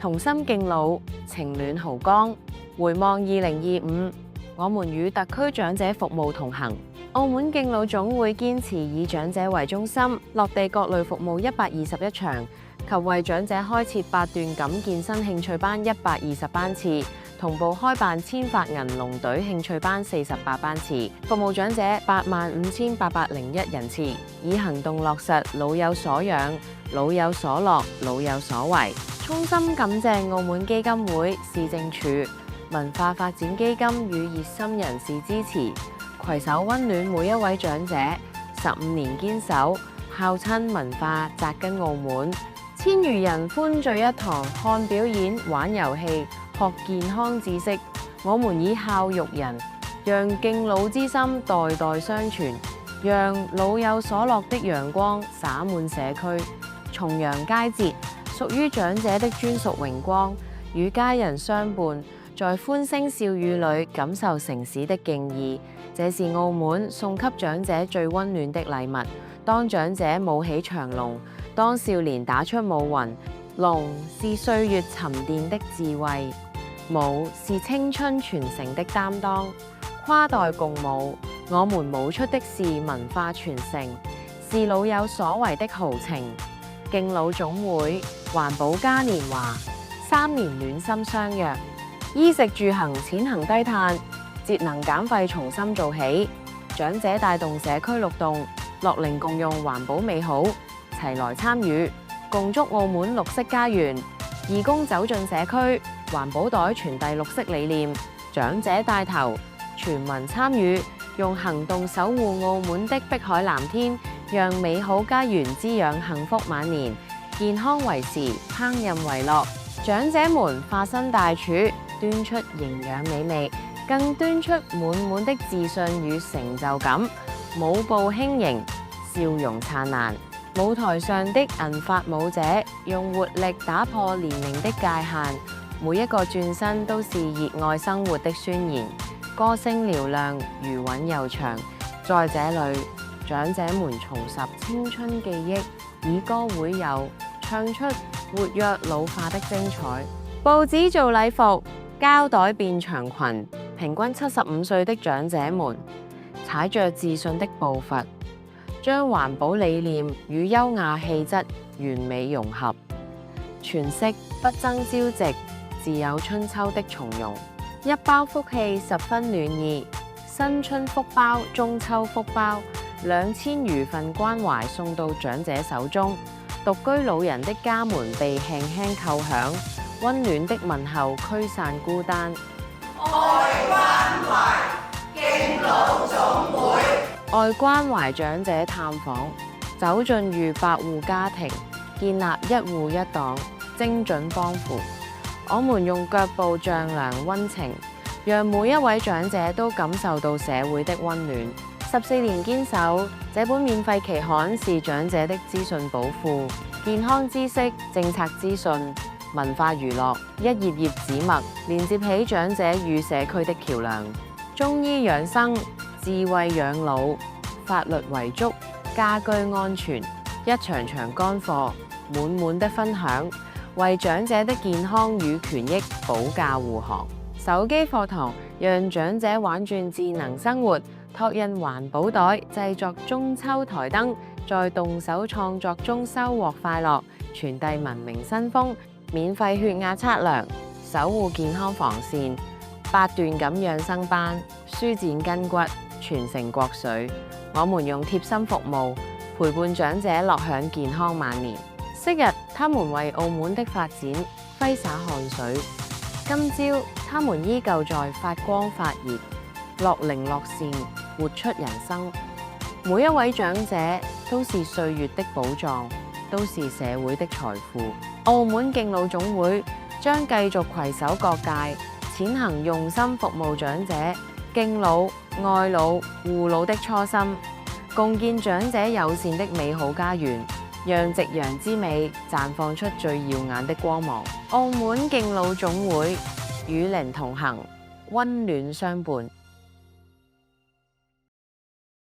同心敬老，情暖豪江。回望2025，我們與特區長者服務同行。澳門敬老總會堅持以長者為中心，落地各類服務121場，及為長者開設8段錦健身興趣班120班次，同步開辦千髮銀龍隊興趣班48班次，服務長者85801人次，以行動落實老有所養、老有所樂、老有所為。衷心感謝澳門基金會、市政署、文化發展基金與熱心人士支持，攜手溫暖每一位長者。15年堅守，孝親文化扎根澳門，千餘人歡聚一堂，看表演、玩遊戲、學健康知識。我們以孝育人，讓敬老之心代代相傳，讓老有所樂的陽光灑滿社區。重陽佳節，屬於長者的專屬榮光，與家人相伴，在歡聲笑語裏感受城市的敬意。這是澳門送給長者最溫暖的禮物。當長者舞起長龍，當少年打出舞雲，龍是歲月沉澱的智慧，舞是青春傳承的擔當。跨代共舞，我們舞出的是文化傳承，是老有所為的豪情。敬老總會環保嘉年華，3年暖心相約，衣食住行淺行低碳，節能減廢從心做起。長者帶動社區律動，樂齡共用環保美好，齊來參與，共築澳門綠色家園。義工走進社區，環保袋傳遞綠色理念，長者帶頭，全民參與，用行動守護澳門的碧海藍天，讓美好家園滋養幸福晚年。健康為時，烹飪為樂，長者們化身大廚，端出營養美味，更端出滿滿的自信與成就感。舞步輕盈，笑容燦爛。舞台上的銀髮舞者用活力打破年齡的界限，每一個轉身都是熱愛生活的宣言。歌聲嘹亮，餘韻悠長。在這裏，長者們重拾青春記憶，以歌會友，唱出活躍老化的精彩。報紙做禮服，膠袋變長裙，平均75歲的長者們踩着自信的步伐，將環保理念與優雅氣質完美融合，詮釋不爭朝夕，自有春秋的從容。一包福氣十分暖意，新春福包、中秋福包，2000餘份關懷送到長者手中。獨居老人的家門被輕輕叩響，溫暖的問候驅散孤單。愛關懷敬老總會，愛關懷長者探訪，走進逾100戶家庭，建立一戶一檔，精準幫扶。我們用腳步丈量溫情，讓每一位長者都感受到社會的溫暖。14年堅守，這本免費期刊是長者的資訊寶庫，健康知識、政策資訊、文化娛樂，一頁頁紙墨，連接起長者與社區的橋樑。中醫養生、智慧養老、法律遺囑、家居安全，一場場乾貨，滿滿的分享，為長者的健康與權益保駕護航。手機課堂讓長者玩轉智能生活，拓印環保袋，製作中秋台燈，在動手創作中收穫快樂，傳遞文明新風。免費血壓測量，守護健康防線，8段咁養生班，舒展筋骨，傳承國粹。我們用貼心服務陪伴長者樂享健康晚年。昔日他們為澳門的發展揮灑汗水，今朝他們依舊在發光發熱，樂齡樂善，活出人生。每一位長者都是歲月的寶藏，都是社會的財富。澳門敬老總會將繼續攜手各界，踐行用心服務長者、敬老、愛老、護老的初心，共建長者友善的美好家園，讓夕陽之美綻放出最耀眼的光芒。澳門敬老總會與您同行，溫暖相伴。